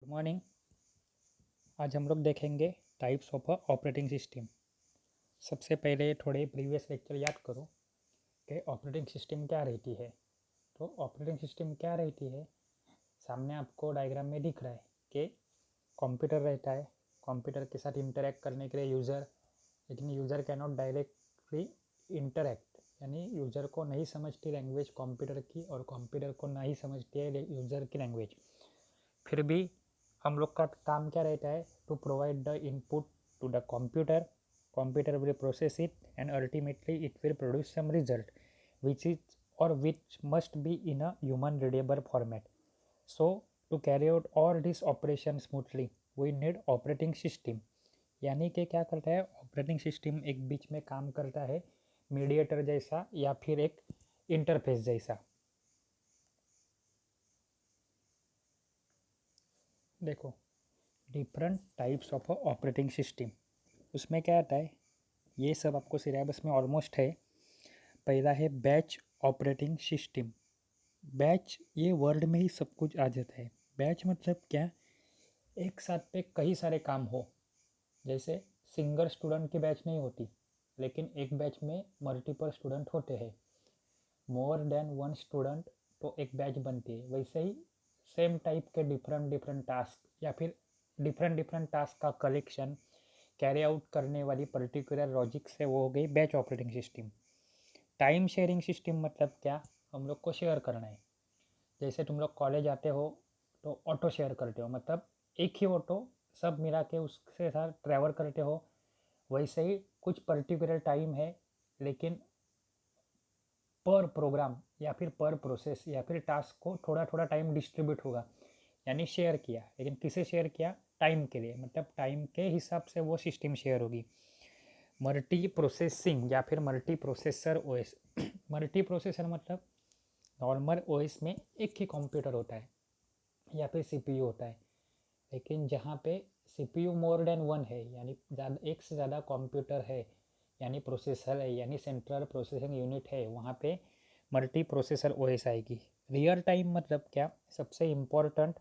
Good morning. आज हम लोग देखेंगे टाइप्स ऑफ ऑपरेटिंग सिस्टम। सबसे पहले थोड़े प्रीवियस लेक्चर याद करो कि ऑपरेटिंग सिस्टम क्या रहती है। तो ऑपरेटिंग सिस्टम क्या रहती है, सामने आपको डायग्राम में दिख रहा है कि कंप्यूटर रहता है। कंप्यूटर के साथ इंटरेक्ट करने के लिए यूज़र, लेकिन user can not directly interact, यानी यूज़र को नहीं समझती लैंग्वेज कंप्यूटर की और कंप्यूटर को नहीं समझती है यूज़र की लैंग्वेज। फिर भी हम लोग का काम क्या रहता है, to provide the input to the computer. Computer will process it and ultimately it will produce some result which is और which must be in a human readable format. So to carry out all this operation smoothly we need operating system. यानी कि क्या करता है operating system, एक बीच में काम करता है मीडिएटर जैसा या फिर एक इंटरफेस जैसा। देखो, different types of operating system, उसमें क्या आता है, ये सब आपको सिलेबस में ऑलमोस्ट है। पहला है बैच ऑपरेटिंग सिस्टम। बैच, ये वर्ड में ही सब कुछ आ जाता है। बैच मतलब क्या, एक साथ पे कई सारे काम हो। जैसे सिंगल स्टूडेंट की बैच नहीं होती, लेकिन एक बैच में मल्टीपल स्टूडेंट होते हैं। मोर देन वन स्टूडेंट तो एक बैच बनती है। वैसे ही सेम टाइप के डिफरेंट डिफरेंट टास्क या फिर डिफरेंट डिफरेंट टास्क का कलेक्शन कैरी आउट करने वाली पर्टिकुलर लॉजिक से वो हो गई batch operating system. Time sharing system मतलब क्या, हम लोग को शेयर करना है। जैसे तुम लोग कॉलेज आते हो तो ऑटो शेयर करते हो, मतलब एक ही ऑटो सब मिला के उसके साथ ट्रैवल करते हो। वैसे ही कुछ पर्टिकुलर टाइम है, लेकिन पर प्रोग्राम या फिर पर प्रोसेस या फिर टास्क को थोड़ा थोड़ा टाइम डिस्ट्रीब्यूट होगा। यानी शेयर किया, लेकिन किसे शेयर किया, टाइम के लिए, मतलब टाइम के हिसाब से वो सिस्टम शेयर होगी। मल्टी प्रोसेसिंग या फिर multi processor OS. Multi processor मतलब नॉर्मल ओएस में एक ही कंप्यूटर होता है या फिर सीपीयू होता है, लेकिन जहाँ पे सीपीयू मोर देन वन है, यानी एक से ज़्यादा कंप्यूटर है, यानी प्रोसेसर है, यानी सेंट्रल प्रोसेसिंग यूनिट है, वहाँ पे मल्टी प्रोसेसर ओएस आएगी। रियल टाइम मतलब क्या, सबसे इम्पोर्टेंट,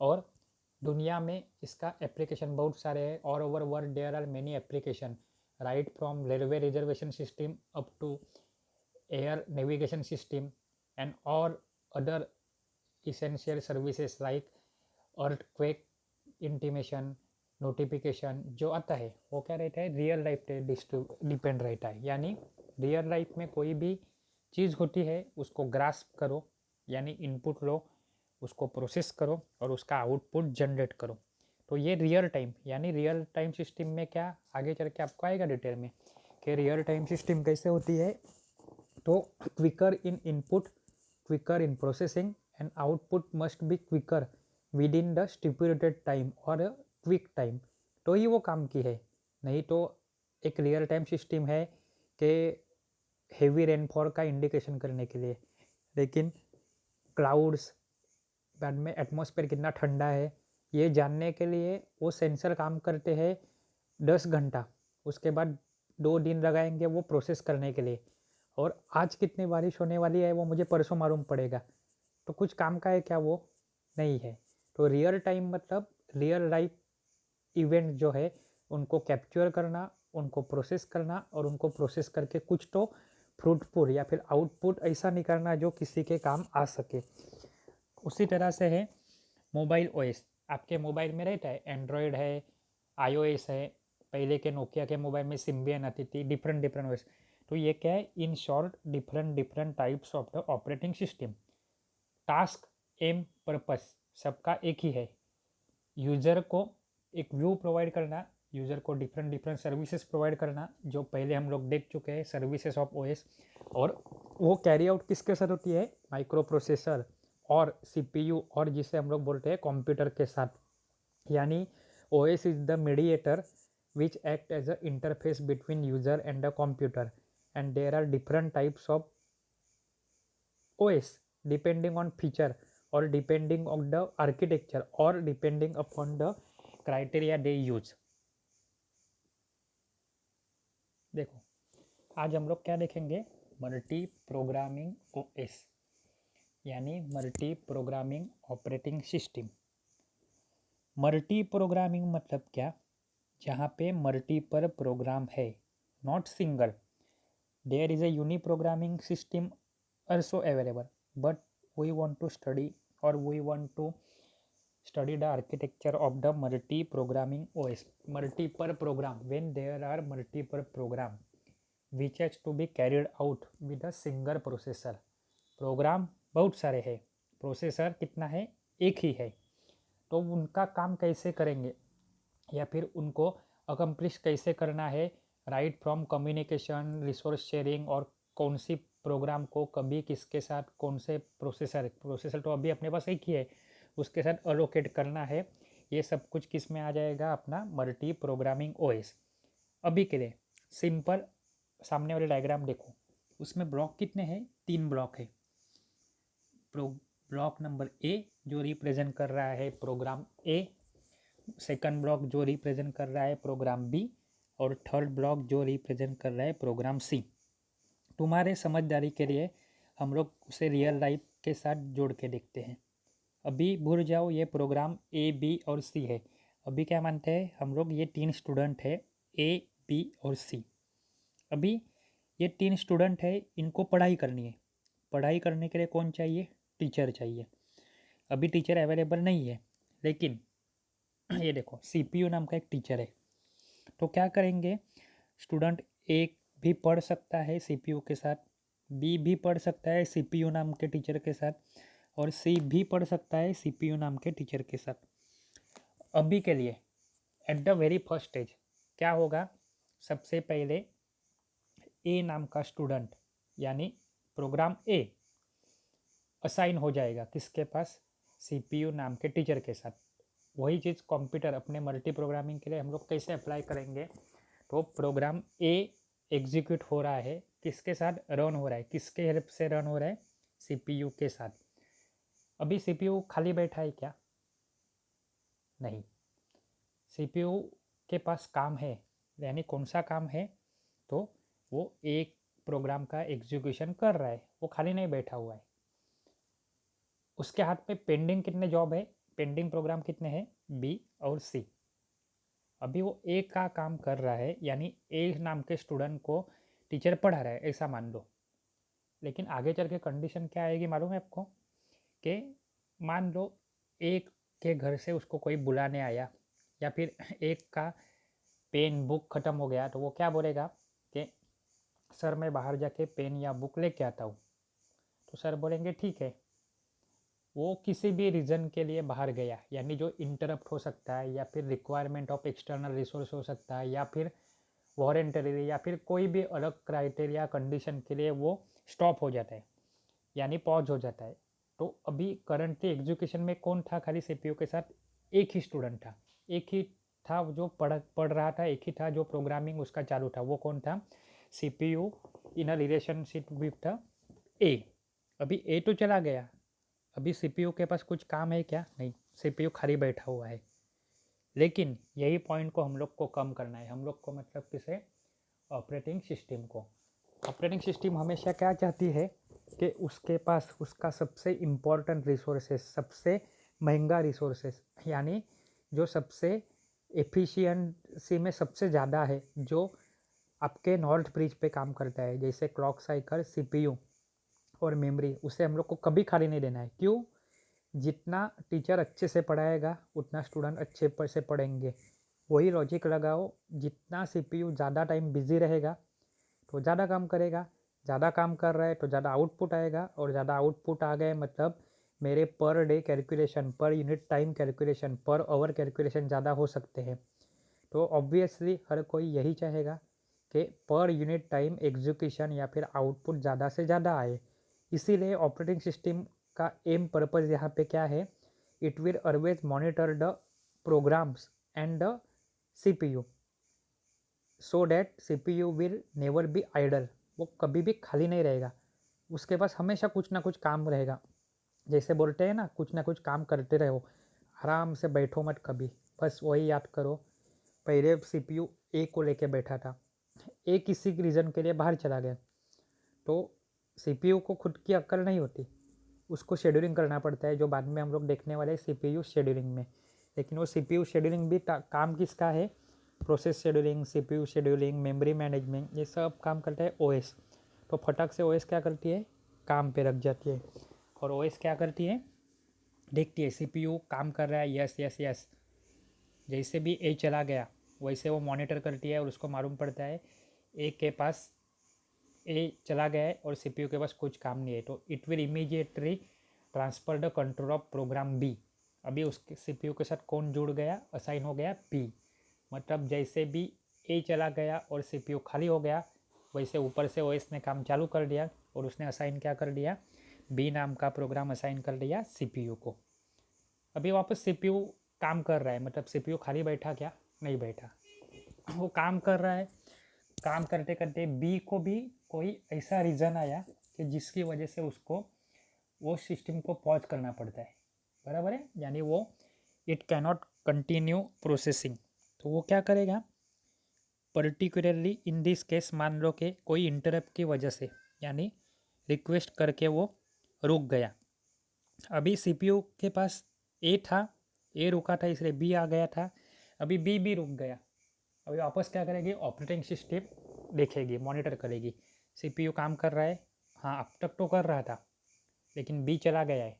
और दुनिया में इसका एप्लीकेशन बहुत सारे हैं। All over world there are many application, right from railway reservation system up to air navigation system and और other essential services like earthquake intimation notification जो आता है वो क्या रहता है, रियल लाइफ पे डिपेंड रहता है। यानी रियल लाइफ में कोई भी चीज़ होती है उसको ग्रास्प करो, यानी इनपुट लो, उसको प्रोसेस करो और उसका आउटपुट जनरेट करो। तो ये रियल टाइम, यानी रियल टाइम सिस्टम में क्या आगे चल के आपको आएगा डिटेल में कि रियल टाइम सिस्टम कैसे होती है। तो quicker in input, quicker in processing and output must be quicker within the stipulated time और क्विक टाइम, तो ही वो काम की है। नहीं तो एक रियल टाइम सिस्टम है कि हेवी रेनफॉल का इंडिकेशन करने के लिए, लेकिन क्लाउड्स, बाद में एटमॉस्फेयर कितना ठंडा है ये जानने के लिए वो सेंसर काम करते हैं 10 घंटा, उसके बाद 2 दिन लगाएंगे वो प्रोसेस करने के लिए, और आज कितनी बारिश होने वाली है वो मुझे परसों मालूम पड़ेगा। तो कुछ काम का है क्या, वो नहीं है। तो रियल टाइम मतलब रियल लाइफ इवेंट जो है उनको कैप्चर करना, उनको प्रोसेस करना और उनको प्रोसेस करके कुछ तो फ्रूटफुल या फिर आउटपुट ऐसा निकालना जो किसी के काम आ सके। उसी तरह से है मोबाइल ओएस। आपके मोबाइल में रहता है एंड्रॉयड है, आईओएस है, पहले के नोकिया के मोबाइल में सिम्बियन आती थी, डिफरेंट डिफरेंट ओएस। तो ये क्या है, in short different different types of the operating system. Task, aim, purpose सबका एक ही है, यूज़र को एक व्यू प्रोवाइड करना, यूज़र को डिफरेंट डिफरेंट सर्विसेज प्रोवाइड करना, जो पहले हम लोग देख चुके हैं सर्विसेज ऑफ ओएस। और वो कैरी आउट किसके साथ होती है, माइक्रो प्रोसेसर और सीपीयू, और जिसे हम लोग बोलते हैं कंप्यूटर के साथ। यानी OS is the mediator which act as a interface between user and a computer, and there are different types of OS depending on feature or depending on the architecture or depending upon the criteria they use। देखो, आज हम लोग क्या देखेंगे, multiprogramming OS, यानी multiprogramming operating system. Multiprogramming मतलब क्या? जहाँ पे मल्टीपल प्रोग्राम है, not single. There is a uniprogramming system also available, but we want to study, or we want to study the architecture of the multi-programming OS. Multiple program, when there are multiple program which has to be carried out with a single processor. Program बहुत सारे हैं, processor कितना है? एक ही है. तो उनका काम कैसे करेंगे या फिर उनको अकम्प्लिश कैसे करना है, right from communication, resource sharing, और कौन सी प्रोग्राम को कभी किसके साथ कौन से प्रोसेसर तो अभी अपने पास एक ही है, उसके साथ अलोकेट करना है. ये सब कुछ किस में आ जाएगा? अपना मल्टी प्रोग्रामिंग ओएस. अभी के लिए सिंपल सामने वाले डायग्राम देखो, उसमें ब्लॉक कितने हैं? 3 ब्लॉक है. ब्लॉक नंबर ए जो रिप्रेजेंट कर रहा है प्रोग्राम ए, सेकंड ब्लॉक जो रिप्रेजेंट कर रहा है प्रोग्राम बी, और थर्ड ब्लॉक जो रिप्रेजेंट कर रहा है प्रोग्राम सी. तुम्हारे समझदारी के लिए हम लोग उसे रियल लाइफ के साथ जोड़ के देखते हैं. अभी भूल जाओ ये प्रोग्राम ए बी और सी है. अभी क्या मानते हैं हम लोग? ये 3 स्टूडेंट है, ए बी और सी. अभी ये 3 स्टूडेंट है, इनको पढ़ाई करनी है. पढ़ाई करने के लिए कौन चाहिए? टीचर चाहिए. अभी टीचर अवेलेबल नहीं है, लेकिन ये देखो सीपीयू नाम का एक टीचर है. तो क्या करेंगे? स्टूडेंट ए भी पढ़ सकता है सीपीयू के साथ, बी भी पढ़ सकता है सीपीयू नाम के टीचर के साथ, और सी भी पढ़ सकता है सीपीयू नाम के टीचर के साथ. अभी के लिए at the very first stage क्या होगा? सबसे पहले ए नाम का स्टूडेंट यानी प्रोग्राम ए असाइन हो जाएगा किसके पास? सीपीयू नाम के टीचर के साथ. वही चीज़ कंप्यूटर अपने मल्टी प्रोग्रामिंग के लिए हम लोग कैसे अप्लाई करेंगे? तो प्रोग्राम ए एग्जीक्यूट हो रहा है, किसके साथ रन हो रहा है? किसके हेल्प से रन हो रहा है? सीपीयू के साथ. अभी सीपीयू खाली बैठा है क्या? नहीं. सीपीयू के पास काम है, यानी कौन सा काम है? तो वो एक प्रोग्राम का एग्जीक्यूशन कर रहा है, वो खाली नहीं बैठा हुआ है. उसके हाथ में पेंडिंग कितने जॉब है? पेंडिंग प्रोग्राम कितने हैं? बी और सी. अभी वो ए का काम कर रहा है, यानी ए नाम के स्टूडेंट को टीचर पढ़ा रहा है, ऐसा मान लो. लेकिन आगे चल के कंडीशन क्या आएगी मालूम है आपको? कि मान लो एक के घर से उसको कोई बुलाने आया, या फिर एक का पेन बुक ख़त्म हो गया, तो वो क्या बोलेगा कि सर मैं बाहर जाके पेन या बुक लेके आता हूँ. तो सर बोलेंगे ठीक है. वो किसी भी रीज़न के लिए बाहर गया, यानी जो इंटरप्ट हो सकता है, या फिर रिक्वायरमेंट ऑफ एक्सटर्नल रिसोर्स हो सकता है, या फिर वारंटरी, या फिर कोई भी अलग क्राइटेरिया कंडीशन के लिए वो स्टॉप हो जाता है, यानी पॉज हो जाता है. तो अभी करंटली एग्जीक्यूशन में कौन था? खाली सीपीयू के साथ एक ही स्टूडेंट था. एक ही था जो पढ़ रहा था, एक ही था जो प्रोग्रामिंग उसका चालू था. वो कौन था? CPU in a relationship with A. अभी ए तो चला गया, अभी सीपीयू के पास कुछ काम है क्या? नहीं. सीपीयू खाली बैठा हुआ है. लेकिन यही पॉइंट को हम लोग को कम करना है. हम लोग को मतलब किसे? ऑपरेटिंग सिस्टम को. ऑपरेटिंग सिस्टम हमेशा क्या चाहती है कि उसके पास उसका सबसे इम्पोर्टेंट रिसोर्सेस, सबसे महंगा रिसोर्सेस, यानी जो सबसे एफिशिएंसी में सबसे ज़्यादा है, जो आपके नॉर्थ ब्रिज पे काम करता है, जैसे क्लॉक साइकिल, सीपीयू और मेमोरी, उसे हम लोग को कभी खाली नहीं देना है. क्यों? जितना टीचर अच्छे से पढ़ाएगा उतना स्टूडेंट अच्छे पर से पढ़ेंगे. वही लॉजिक लगाओ, जितना सीपीयू ज़्यादा टाइम बिजी रहेगा तो ज़्यादा काम करेगा. ज़्यादा काम कर रहा है तो ज़्यादा आउटपुट आएगा, और ज़्यादा आउटपुट आ गए मतलब मेरे per day calculation, per unit time calculation, per hour calculation ज़्यादा हो सकते हैं. तो ऑब्वियसली हर कोई यही चाहेगा कि पर यूनिट टाइम एग्जीक्यूशन या फिर आउटपुट ज़्यादा से ज़्यादा आए. इसीलिए ऑपरेटिंग सिस्टम का एम पर्पज़ यहाँ पे क्या है? It will always monitor the programs and the CPU, so that CPU will never be idle. वो कभी भी खाली नहीं रहेगा, उसके पास हमेशा कुछ ना कुछ काम रहेगा. जैसे बोलते हैं ना, कुछ ना कुछ काम करते रहो, आराम से बैठो मत कभी. बस वही याद करो, पहले सीपीयू ए को लेके बैठा था, ए किसी रीज़न के लिए बाहर चला गया, तो सीपीयू को खुद की अक्ल नहीं होती, उसको शेड्यूलिंग करना पड़ता है, जो बाद में हम लोग देखने वाले हैं सीपीयू शेड्यूलिंग में. लेकिन वो सीपीयू शेड्यूलिंग भी काम किसका है, process scheduling, CPU scheduling, memory management, ये सब काम करता है ओएस। तो फटाक से ओएस क्या करती है, काम पे रख जाती है। और ओएस क्या करती है, देखती है सीपीयू काम कर रहा है, यस यस यस, जैसे भी ए चला गया वैसे वो मॉनिटर करती है और उसको मालूम पड़ता है ए के पास ए चला गया है और सीपीयू के पास कुछ काम नहीं है, तो it will immediately transfer the control of program B. अभी उसके सीपीयू के साथ कौन जुड़ गया, असाइन हो गया बी। मतलब जैसे भी ए चला गया और सीपीयू खाली हो गया, वैसे ऊपर से ओएस ने काम चालू कर दिया और उसने असाइन क्या कर दिया, बी नाम का प्रोग्राम असाइन कर दिया सीपीयू को। अभी वापस सीपीयू काम कर रहा है, मतलब सीपीयू खाली बैठा क्या, नहीं बैठा, वो काम कर रहा है। काम करते करते बी को भी कोई ऐसा रीज़न आया कि जिसकी वजह से उसको वो सिस्टम को पॉज करना पड़ता है, बराबर है, यानी वो इट कैनॉट कंटिन्यू प्रोसेसिंग। तो वो क्या करेगा, पर्टिकुलरली इन दिस केस मान लो कि कोई इंटरप्ट की वजह से, यानी रिक्वेस्ट करके वो रुक गया। अभी सीपीयू के पास ए था, ए रुका था इसलिए बी आ गया था, अभी बी भी रुक गया। अभी वापस क्या करेगी, ऑपरेटिंग सिस्टम देखेगी, मॉनिटर करेगी सीपीयू काम कर रहा है, हाँ अब तक तो कर रहा था, लेकिन बी चला गया है।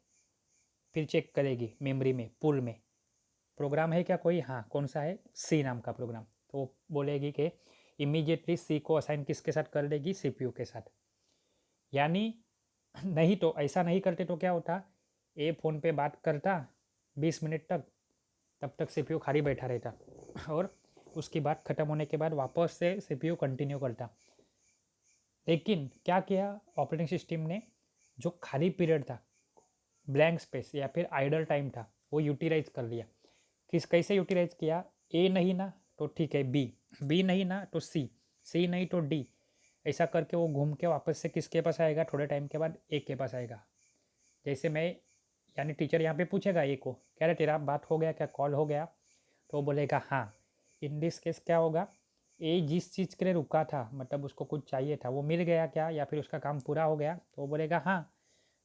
फिर चेक करेगी मेमोरी में, पुल में प्रोग्राम है क्या कोई, हाँ कौन सा है, सी नाम का प्रोग्राम। तो वो बोलेगी कि इमीडिएटली सी को असाइन किसके साथ कर देगी, सीपीयू के साथ। यानी नहीं तो ऐसा नहीं करते तो क्या होता, ए फ़ोन पे बात करता 20 मिनट तक, तब तक सीपीयू खाली बैठा रहता और उसकी बात ख़त्म होने के बाद वापस से सीपीयू कंटिन्यू करता। लेकिन क्या किया ऑपरेटिंग सिस्टम ने, जो खाली पीरियड था, ब्लैंक स्पेस या फिर आइडल टाइम था, वो यूटिलाइज कर लिया। कैसे यूटिलाइज किया, ए नहीं ना तो ठीक है बी, बी नहीं ना तो सी, सी नहीं तो डी, ऐसा करके वो घूम के वापस से किसके पास आएगा, थोड़े टाइम के बाद ए के पास आएगा। जैसे मैं, यानी टीचर यहाँ पे पूछेगा ए को, कह रहे तेरा बात हो गया क्या, कॉल हो गया, तो वो बोलेगा हाँ। इन दिस केस क्या होगा, ए जिस चीज़ के लिए रुका था, मतलब उसको कुछ चाहिए था, वो मिल गया क्या, या फिर उसका काम पूरा हो गया, तो वो बोलेगा हाँ।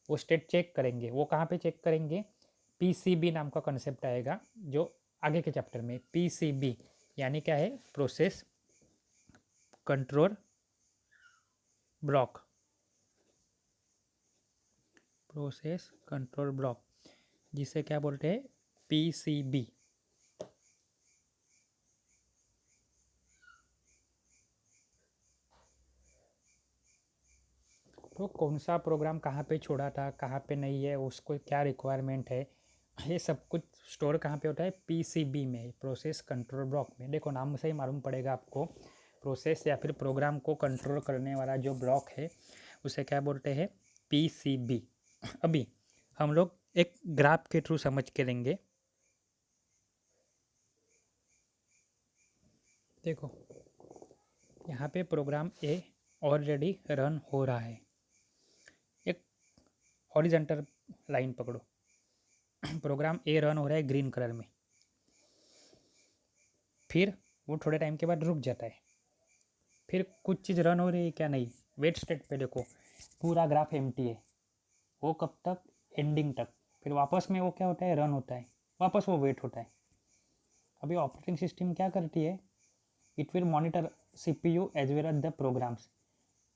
वो स्टेट चेक करेंगे, वो कहाँ पे चेक करेंगे, पीसीबी नाम का कॉन्सेप्ट आएगा जो आगे के चैप्टर में, पीसीबी यानी क्या है, process control block, process control block, जिसे क्या बोलते हैं, पीसीबी। तो कौन सा प्रोग्राम कहाँ पे छोड़ा था, कहाँ पे नहीं है, उसको क्या रिक्वायरमेंट है, ये सब कुछ स्टोर कहाँ पे होता है, पीसीबी में, प्रोसेस कंट्रोल ब्लॉक में। देखो नाम से ही मालूम पड़ेगा आपको, प्रोसेस या फिर प्रोग्राम को कंट्रोल करने वाला जो ब्लॉक है उसे क्या बोलते हैं, पीसीबी। अभी हम लोग एक ग्राफ के थ्रू समझ के लेंगे। देखो यहाँ पे प्रोग्राम ए ऑलरेडी रन हो रहा है, एक हॉरिजेंटल लाइन पकड़ो, प्रोग्राम ए रन हो रहा है ग्रीन कलर में, फिर वो थोड़े टाइम के बाद रुक जाता है, फिर कुछ चीज़ रन हो रही है क्या, नहीं, वेट स्टेट पे देखो पूरा ग्राफ एम्प्टी है, वो कब तक, एंडिंग तक, फिर वापस में वो क्या होता है, रन होता है, वापस वो वेट होता है। अभी ऑपरेटिंग सिस्टम क्या करती है, it will monitor CPU as well as the programs.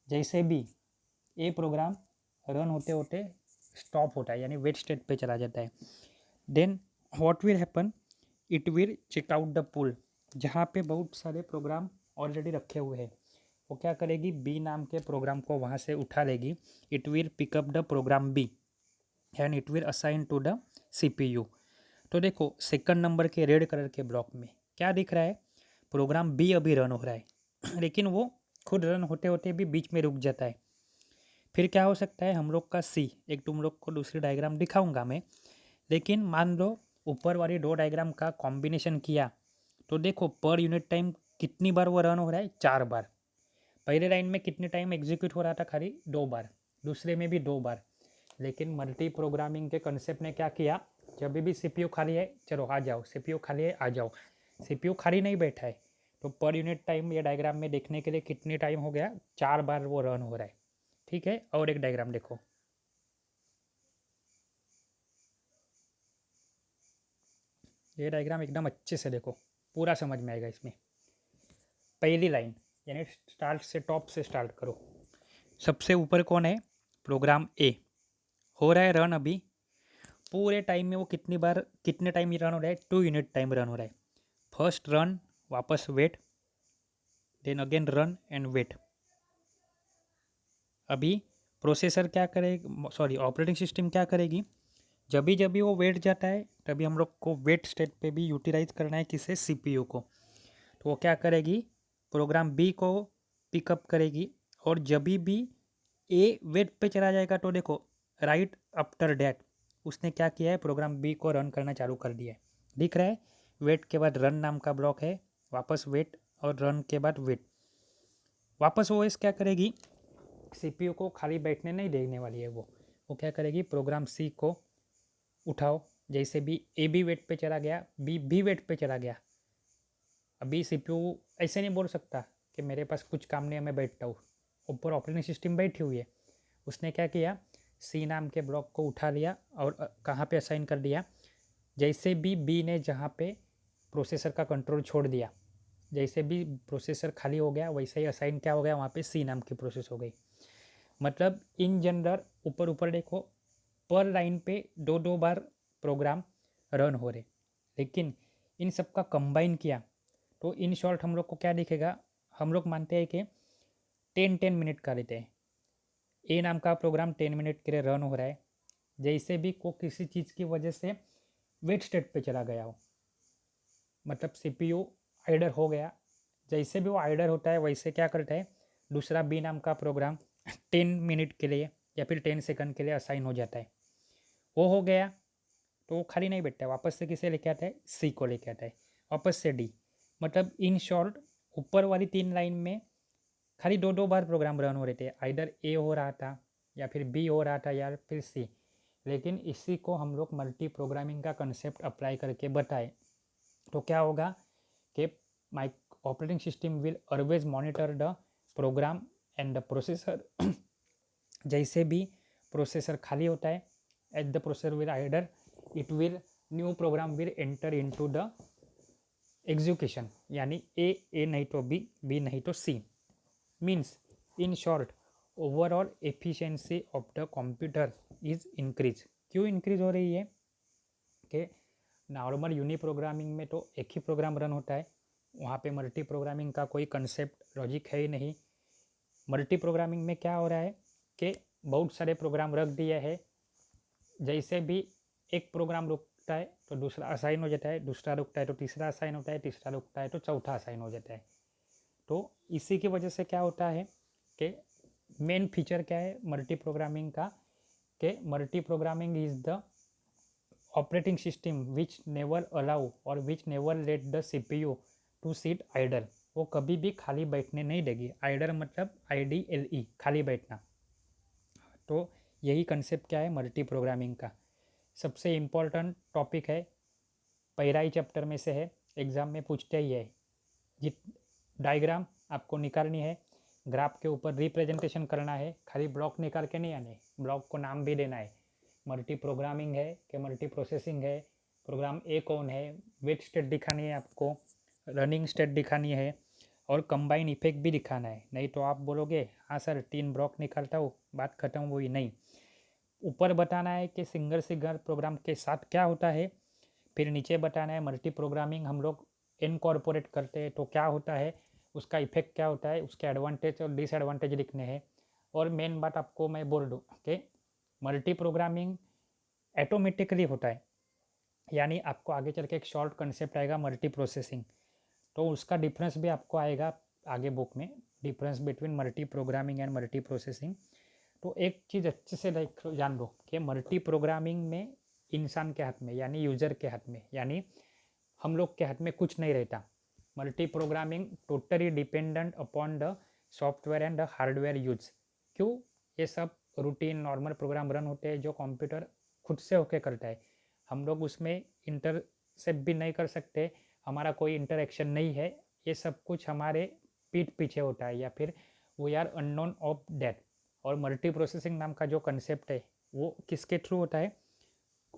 जैसे भी ये प्रोग्राम रन होते होते स्टॉप होता है, यानी वेट स्टेट पे चला जाता है, then what will happen, it will check out the pool, जहाँ पे बहुत सारे प्रोग्राम ऑलरेडी रखे हुए हैं, वो क्या करेगी, बी नाम के प्रोग्राम को वहाँ से उठा लेगी, it will pick up the program B and it will assign to the CPU. तो देखो सेकंड नंबर के रेड कलर के ब्लॉक में क्या दिख रहा है, प्रोग्राम बी अभी रन हो रहा है लेकिन वो खुद रन होते होते भी बीच में रुक जाता है। फिर क्या हो सकता है, हम लोग का सी, एक तुम लोग को दूसरी डायग्राम दिखाऊंगा मैं, लेकिन मान लो ऊपर वाली दो डायग्राम का कॉम्बिनेशन किया तो देखो पर यूनिट टाइम कितनी बार वो रन हो रहा है, 4 बार। पहले लाइन में कितने टाइम एग्जीक्यूट हो रहा था, खाली 2 बार, दूसरे में भी 2 बार। लेकिन मल्टी प्रोग्रामिंग के कंसेप्ट ने क्या किया, जब भी सीपीयू खाली है चलो आ जाओ, सीपीयू खाली है आ जाओ, सीपीयू खाली नहीं बैठा है, तो पर यूनिट टाइम ये डायग्राम में देखने के लिए कितनी टाइम हो गया, 4 बार वो रन हो रहा है। ठीक है, और एक डायग्राम देखो, ये डायग्राम एकदम अच्छे से देखो, पूरा समझ में आएगा इसमें। पहली लाइन यानी स्टार्ट से टॉप से स्टार्ट करो। सबसे ऊपर कौन है? प्रोग्राम ए। हो रहा है रन अभी। पूरे टाइम में वो कितनी बार कितने टाइम रन हो रहा है? 2 यूनिट टाइम रन हो रहा है। फर्स्ट रन, वापस wait, then again run and wait. अभी प्रोसेसर क्या करेगी, सॉरी ऑपरेटिंग सिस्टम क्या करेगी? जब भी वो वेट जाता है तभी हम लोग को वेट स्टेट पे भी यूटिलाइज करना है किसे? सीपीयू को। तो वो क्या करेगी? प्रोग्राम बी को पिकअप करेगी और जब भी ए वेट पे चला जाएगा तो देखो राइट आफ्टर डैट उसने क्या किया है? प्रोग्राम बी को रन करना चालू कर दिया है। दिख रहा है? वेट के बाद रन नाम का ब्लॉक है, वापस वेट और रन के बाद वेट। वापस ओएस क्या करेगी? सीपीयू को खाली बैठने नहीं देने वाली है वो क्या करेगी? प्रोग्राम सी को उठाओ। जैसे भी ए बी वेट पे चला गया, बी भी वेट पे चला गया। अभी सीपीयू ऐसे नहीं बोल सकता कि मेरे पास कुछ काम नहीं है मैं बैठता हूँ। ऊपर ऑपरेटिंग सिस्टम बैठी हुई है। उसने क्या किया? सी नाम के ब्लॉक को उठा लिया और कहाँ पे असाइन कर दिया? जैसे भी बी ने जहाँ पे प्रोसेसर का कंट्रोल छोड़ दिया, जैसे भी प्रोसेसर खाली हो गया वैसे ही असाइन क्या हो गया? वहाँ पे सी नाम की प्रोसेस हो गई। मतलब इन जनरल ऊपर ऊपर देखो पर लाइन पे दो दो बार प्रोग्राम रन हो रहे, लेकिन इन सब का कंबाइन किया तो इन शॉर्ट हम लोग को क्या दिखेगा? हम लोग मानते हैं कि 10-10 मिनट का लेते हैं। ए नाम का प्रोग्राम 10 मिनट के लिए रन हो रहा है। जैसे भी को किसी चीज़ की वजह से वेट स्टेट पे चला गया हो, मतलब सीपीयू आइडर हो गया। जैसे भी वो आइडर होता है वैसे क्या करता है? दूसरा बी नाम का प्रोग्राम 10 मिनट के लिए या फिर 10 सेकंड के लिए असाइन हो जाता है। वो हो गया तो वो खाली नहीं बैठता है, वापस से किसे लेके आता है? सी को लेके आता है, वापस से डी। मतलब इन शॉर्ट ऊपर वाली 3 लाइन में खाली दो दो बार प्रोग्राम रन हो रहे थे, आइदर ए हो रहा था या फिर बी हो रहा था या फिर सी। लेकिन इसी को हम लोग मल्टी प्रोग्रामिंग का कंसेप्ट अप्लाई करके बताए तो क्या होगा कि my operating system will always monitor the program and the processor. जैसे भी प्रोसेसर खाली होता है at the processor will idle it will new program will enter into the execution, यानी ए नहीं तो बी, बी नहीं तो C. Means in short overall efficiency of the computer is increase. क्यों इंक्रीज हो रही है? कि नॉर्मल यूनी प्रोग्रामिंग में तो एक ही प्रोग्राम रन होता है, वहाँ पे मल्टी प्रोग्रामिंग का कोई कंसेप्ट लॉजिक है ही नहीं। मल्टी प्रोग्रामिंग में क्या हो रहा है कि बहुत सारे प्रोग्राम रख दिए हैं। जैसे भी एक प्रोग्राम रुकता है तो दूसरा असाइन हो जाता है, दूसरा रुकता है तो तीसरा असाइन होता है, तीसरा रुकता है तो चौथा असाइन हो जाता है। तो इसी की वजह से क्या होता है कि मेन फीचर क्या है मल्टी प्रोग्रामिंग का? कि multiprogramming is the operating system which never allow और which never let the CPU to sit idle. वो कभी भी खाली बैठने नहीं देगी। आइडल मतलब IDLE, खाली बैठना। तो यही कंसेप्ट क्या है मल्टी प्रोग्रामिंग का? सबसे इम्पोर्टेंट टॉपिक है, पहला ही चैप्टर में से है, एग्ज़ाम में पूछते ही है। जित डायग्राम आपको निकालनी है, ग्राफ के ऊपर रिप्रेजेंटेशन करना है, खाली ब्लॉक निकाल के नहीं आने, ब्लॉक को नाम भी देना है। मल्टी प्रोग्रामिंग है कि मल्टी प्रोसेसिंग है, प्रोग्राम ए कौन है, वेट स्टेट दिखानी है आपको, रनिंग स्टेट दिखानी है और कंबाइन इफेक्ट भी दिखाना है। नहीं तो आप बोलोगे हाँ सर 3 ब्लॉक निकालता हूँ, बात खत्म हुई नहीं। ऊपर बताना है कि सिंगल सिंगल प्रोग्राम के साथ क्या होता है, फिर नीचे बताना है मल्टी प्रोग्रामिंग हम लोग इनकॉर्पोरेट करते हैं तो क्या होता है, उसका इफेक्ट क्या होता है, उसके एडवांटेज और डिसएडवांटेज लिखने हैं। और मेन बात आपको मैं बोल दूँ कि मल्टी प्रोग्रामिंग ऑटोमेटिकली होता है, यानी आपको आगे चल के एक शॉर्ट कंसेप्ट आएगा मल्टी प्रोसेसिंग, तो उसका डिफरेंस भी आपको आएगा आगे बुक में, difference between multi programming and multi processing. तो एक चीज़ अच्छे से जान लो कि मल्टी प्रोग्रामिंग में इंसान के हाथ में यानी यूज़र के हाथ में यानी हम लोग के हाथ में कुछ नहीं रहता। Multi programming totally dependent upon the software and the hardware use. क्यों? ये सब रूटीन नॉर्मल प्रोग्राम रन होते हैं जो कंप्यूटर खुद से होके करता है, हम लोग उसमें इंटरसेप्ट भी नहीं कर सकते, हमारा कोई इंटरेक्शन नहीं है। ये सब कुछ हमारे पीठ पीछे होता है या फिर we are unknown of date. और मल्टी प्रोसेसिंग नाम का जो कंसेप्ट है वो किसके थ्रू होता है?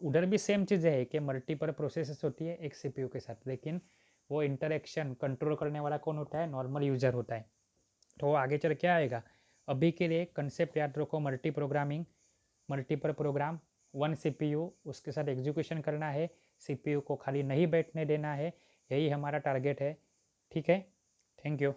उधर भी सेम चीज़ें है कि मल्टीपल प्रोसेसेस होती है एक सीपीयू के साथ, लेकिन वो इंटरेक्शन कंट्रोल करने वाला कौन होता है, नॉर्मल यूज़र होता है। तो आगे चल क्या आएगा, अभी के लिए कंसेप्ट याद रखो, multiprogramming, multiple program, one CPU, उसके साथ एग्जीक्यूशन करना है, सीपीयू को खाली नहीं बैठने देना है, यही हमारा टारगेट है। ठीक है, थैंक यू।